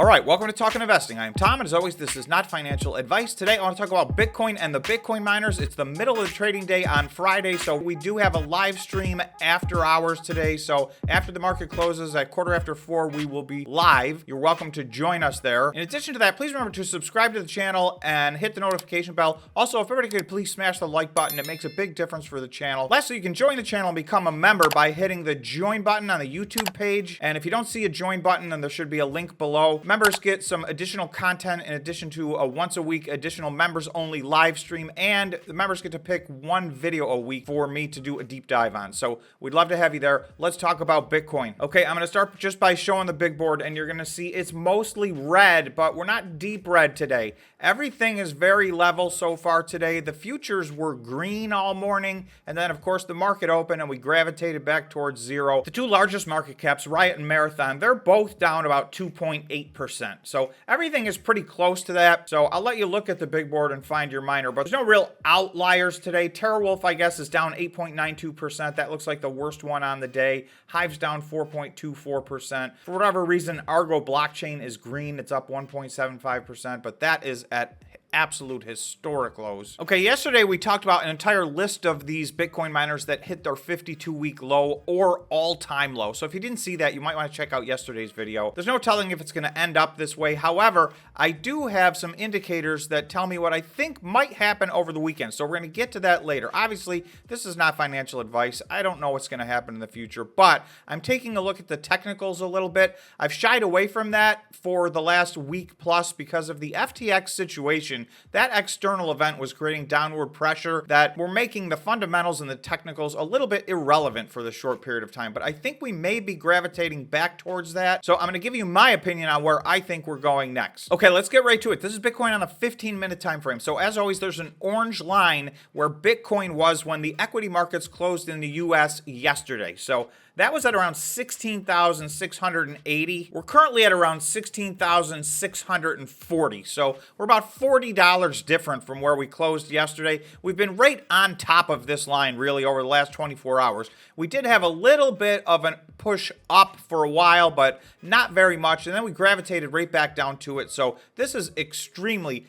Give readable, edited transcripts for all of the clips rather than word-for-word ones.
All right, welcome to Talkin Investing. I am Tom, and as always, this is not financial advice. Today, I want to talk about Bitcoin and the Bitcoin miners. It's the middle of the trading day on Friday, so we do have a live stream after hours today. So after the market closes at 4:15, we will be live. You're welcome to join us there. In addition to that, please remember to subscribe to the channel and hit the notification bell. Also, if everybody could please smash the like button, it makes a big difference for the channel. Lastly, you can join the channel and become a member by hitting the join button on the YouTube page. And if you don't see a join button, then there should be a link below. Members get some additional content in addition to a once a week additional members only live stream, and the members get to pick one video a week for me to do a deep dive on. So we'd love to have you there. Let's talk about Bitcoin. Okay, I'm going to start just by showing the big board, and you're going to see it's mostly red, but we're not deep red today. Everything is very level so far today. The futures were green all morning, and then of course the market opened and we gravitated back towards zero. The two largest market caps, Riot and Marathon, they're both down about 2.8%. So everything is pretty close to that. So I'll let you look at the big board and find your miner, but there's no real outliers today. TeraWolf, I guess, is down 8.92%. That looks like the worst one on the day. Hive's down 4.24%. For whatever reason, Argo blockchain is green. It's up 1.75%, but that is at absolute historic lows. Okay, yesterday we talked about an entire list of these Bitcoin miners that hit their 52-week low or all-time low. So if you didn't see that, you might want to check out yesterday's video. There's no telling if it's going to end up this way. However, I do have some indicators that tell me what I think might happen over the weekend. So we're going to get to that later. Obviously, this is not financial advice. I don't know what's going to happen in the future, but I'm taking a look at the technicals a little bit. I've shied away from that for the last week plus because of the FTX situation. That external event was creating downward pressure that were making the fundamentals and the technicals a little bit irrelevant for the short period of time. But I think we may be gravitating back towards that. So I'm going to give you my opinion on where I think we're going next. Okay, let's get right to it. This is Bitcoin on the 15-minute time frame. So as always, there's an orange line where Bitcoin was when the equity markets closed in the US yesterday. So that was at around 16,680. We're currently at around 16,640. So we're about $40 different from where we closed yesterday. We've been right on top of this line really over the last 24 hours. We did have a little bit of a push up for a while, but not very much. And then we gravitated right back down to it. So this is extremely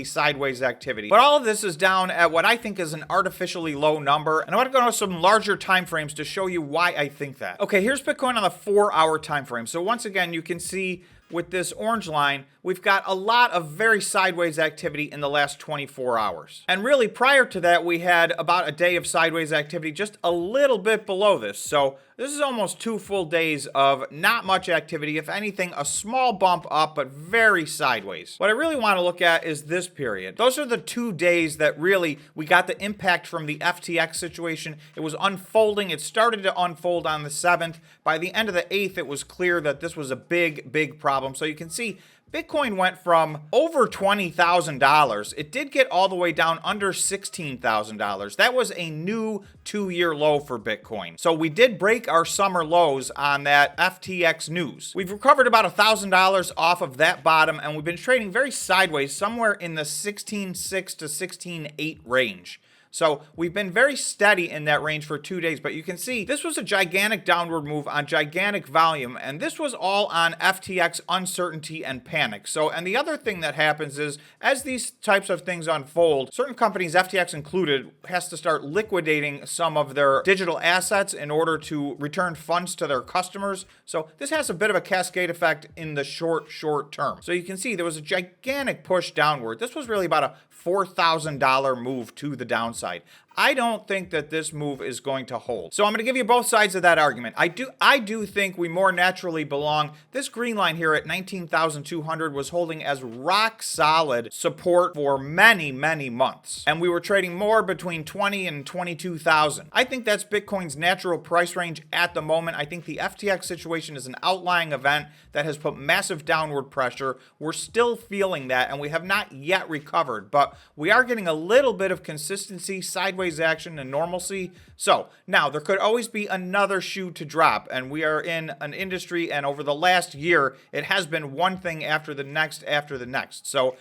sideways activity. But all of this is down at what I think is an artificially low number. And I want to go to some larger time frames to show you why I think that. Okay, here's Bitcoin on the 4-hour time frame. So once again, you can see with this orange line, we've got a lot of very sideways activity in the last 24 hours. And really prior to that, we had about a day of sideways activity just a little bit below this. So this is almost 2 full days of not much activity. If anything, a small bump up, but very sideways. What I really want to look at is this period. Those are the 2 days that really we got the impact from the FTX situation. It was unfolding. It started to unfold on the 7th. By the end of the 8th, it was clear that this was a big problem. So you can see Bitcoin went from over $20,000. It did get all the way down under $16,000. That was a new 2-year low for Bitcoin. So we did break our summer lows on that FTX news. We've recovered about $1,000 off of that bottom, and we've been trading very sideways, somewhere in the 16.6 to 16.8 range. So we've been very steady in that range for 2 days, but you can see this was a gigantic downward move on gigantic volume, and this was all on FTX uncertainty and panic. So, and the other thing that happens is as these types of things unfold, certain companies, FTX included, has to start liquidating some of their digital assets in order to return funds to their customers. So this has a bit of a cascade effect in the short term. So you can see there was a gigantic push downward. This was really about a $4,000 move to the downside. I don't think that this move is going to hold. So I'm going to give you both sides of that argument. I do think we more naturally belong. This green line here at 19,200 was holding as rock solid support for many months. And we were trading more between 20 and 22,000. I think that's Bitcoin's natural price range at the moment. I think the FTX situation is an outlying event that has put massive downward pressure. We're still feeling that, and we have not yet recovered, but we are getting a little bit of consistency, sideways action, and normalcy. So now there could always be another shoe to drop, and we are in an industry, and over the last year, it has been one thing after the next. So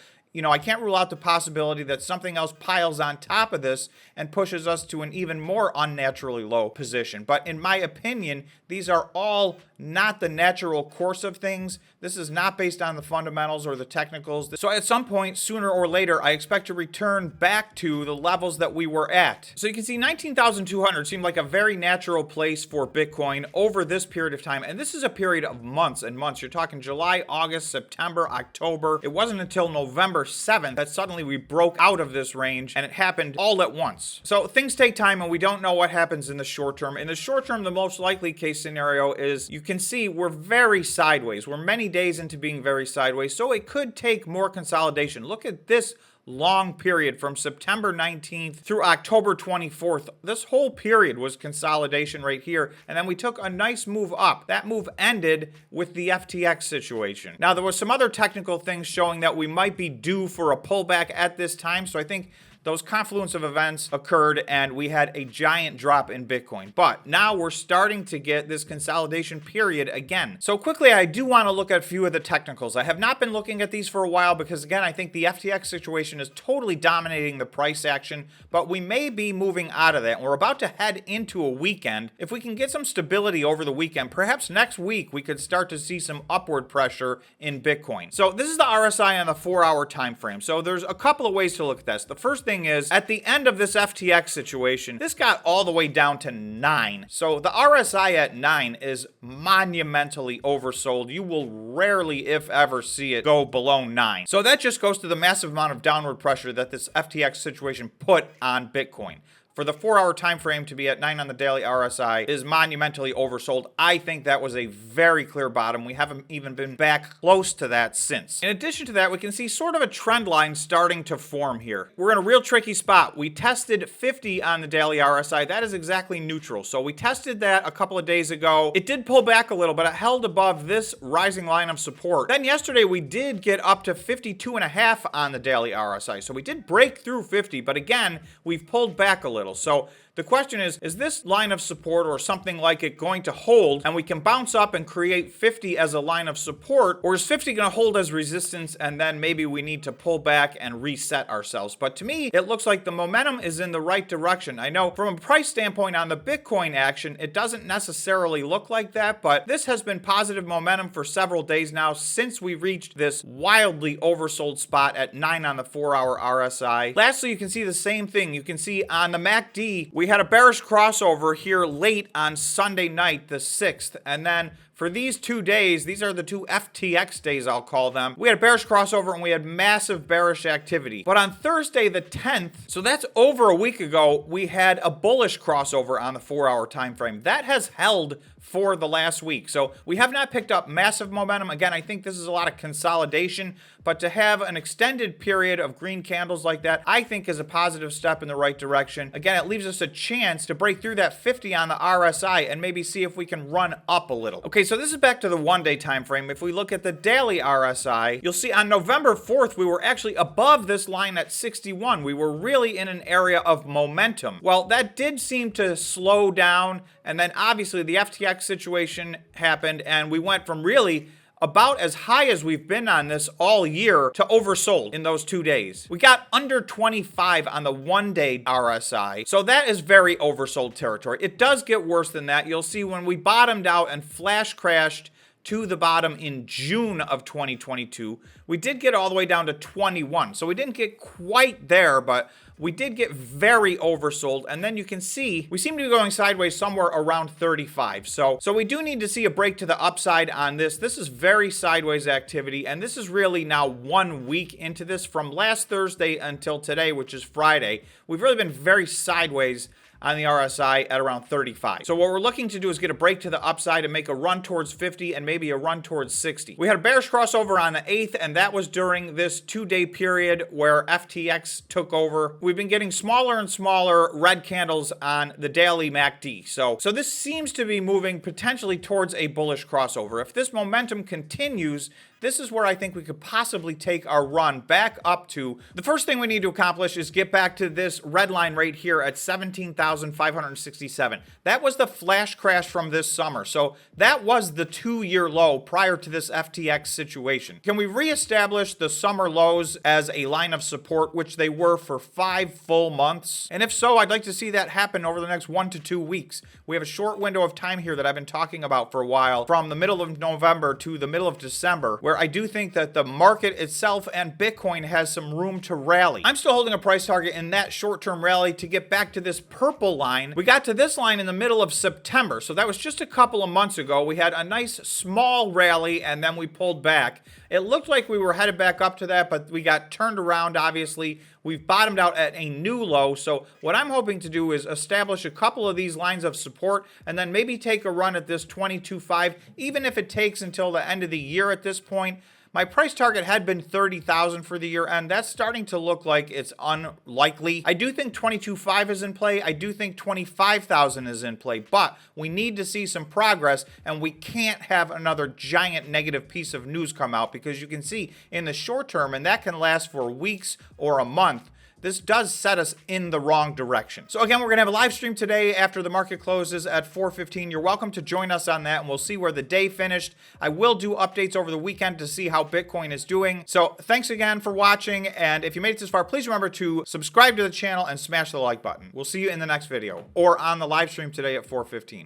I can't rule out the possibility that something else piles on top of this and pushes us to an even more unnaturally low position. But in my opinion, these are all not the natural course of things. This is not based on the fundamentals or the technicals. So at some point, sooner or later, I expect to return back to the levels that we were at. So you can see 19,200 seemed like a very natural place for Bitcoin over this period of time. And this is a period of months and months. You're talking July, August, September, October. It wasn't until November 7th that suddenly we broke out of this range, and it happened all at once. So things take time, and we don't know what happens in the short term. In the short term, the most likely case scenario is you can see we're very sideways. We're many days into being very sideways, so it could take more consolidation. Look at this long period from September 19th through October 24th. This whole period was consolidation right here, and then we took a nice move up. That move ended with the FTX situation. Now, there was some other technical things showing that we might be due for a pullback at this time, so I think those confluence of events occurred and we had a giant drop in Bitcoin. But now we're starting to get this consolidation period again. So quickly, I do want to look at a few of the technicals. I have not been looking at these for a while because, again, I think the FTX situation is totally dominating the price action, but we may be moving out of that. We're about to head into a weekend. If we can get some stability over the weekend, perhaps next week we could start to see some upward pressure in Bitcoin. So this is the RSI on the 4-hour time frame. So there's a couple of ways to look at this. The first thing is, at the end of this FTX situation, this got all the way down to 9. So the RSI at 9 is monumentally oversold. You will rarely, if ever, see it go below 9. So that just goes to the massive amount of downward pressure that this FTX situation put on Bitcoin. For the 4-hour time frame to be at 9 on the daily RSI is monumentally oversold. I think that was a very clear bottom. We haven't even been back close to that since. In addition to that, we can see sort of a trend line starting to form here. We're in a real tricky spot. We tested 50 on the daily RSI. That is exactly neutral. So we tested that a couple of days ago. It did pull back a little, but it held above this rising line of support. Then yesterday, we did get up to 52.5 on the daily RSI. So we did break through 50, but again, we've pulled back a little. So the question is this line of support or something like it going to hold and we can bounce up and create 50 as a line of support, or is 50 going to hold as resistance and then maybe we need to pull back and reset ourselves? But to me, it looks like the momentum is in the right direction. I know from a price standpoint on the Bitcoin action, it doesn't necessarily look like that, but this has been positive momentum for several days now since we reached this wildly oversold spot at 9 on the 4-hour RSI. Lastly, you can see the same thing. You can see on the MACD, we had a bearish crossover here late on Sunday night, the 6th, and then for these 2 days, these are the 2 FTX days, I'll call them, we had a bearish crossover and we had massive bearish activity. But on Thursday the 10th, so that's over a week ago, we had a bullish crossover on the 4-hour time frame. That has held for the last week. So we have not picked up massive momentum. Again, I think this is a lot of consolidation, but to have an extended period of green candles like that, I think is a positive step in the right direction. Again, it leaves us a chance to break through that 50 on the RSI and maybe see if we can run up a little. Okay, so this is back to the 1-day time frame. If we look at the daily RSI, you'll see on November 4th, we were actually above this line at 61. We were really in an area of momentum. Well, that did seem to slow down, and then obviously the FTX situation happened, and we went from really about as high as we've been on this all year to oversold in those 2 days. We got under 25 on the 1-day RSI. So that is very oversold territory. It does get worse than that. You'll see when we bottomed out and flash crashed to the bottom in June of 2022, we did get all the way down to 21. So we didn't get quite there, but we did get very oversold. And then you can see we seem to be going sideways somewhere around 35. So we do need to see a break to the upside on this. This is very sideways activity. And this is really now 1 week into this from last Thursday until today, which is Friday. We've really been very sideways on the RSI at around 35. So what we're looking to do is get a break to the upside and make a run towards 50 and maybe a run towards 60. We had a bearish crossover on the 8th, and that was during this 2-day period where FTX took over. We've been getting smaller and smaller red candles on the daily MACD. So this seems to be moving potentially towards a bullish crossover. If this momentum continues, this is where I think we could possibly take our run back up to. The first thing we need to accomplish is get back to this red line right here at 17,567. That was the flash crash from this summer. So that was the 2-year low prior to this FTX situation. Can we reestablish the summer lows as a line of support, which they were for 5 full months? And if so, I'd like to see that happen over the next 1 to 2 weeks. We have a short window of time here that I've been talking about for a while, from the middle of November to the middle of December, where I do think that the market itself and Bitcoin has some room to rally. I'm still holding a price target in that short-term rally to get back to this purple line. We got to this line in the middle of September, so that was just a couple of months ago. We had a nice small rally and then we pulled back. It looked like we were headed back up to that, but we got turned around, obviously. We've bottomed out at a new low, so what I'm hoping to do is establish a couple of these lines of support and then maybe take a run at this 22.5, even if it takes until the end of the year at this point. My price target had been 30,000 for the year end. That's starting to look like it's unlikely. I do think 22.5 is in play. I do think 25,000 is in play, but we need to see some progress, and we can't have another giant negative piece of news come out, because you can see in the short term, and that can last for weeks or a month, this does set us in the wrong direction. So again, we're going to have a live stream today after the market closes at 4:15. You're welcome to join us on that, and we'll see where the day finished. I will do updates over the weekend to see how Bitcoin is doing. So thanks again for watching, and if you made it this far, please remember to subscribe to the channel and smash the like button. We'll see you in the next video or on the live stream today at 4:15.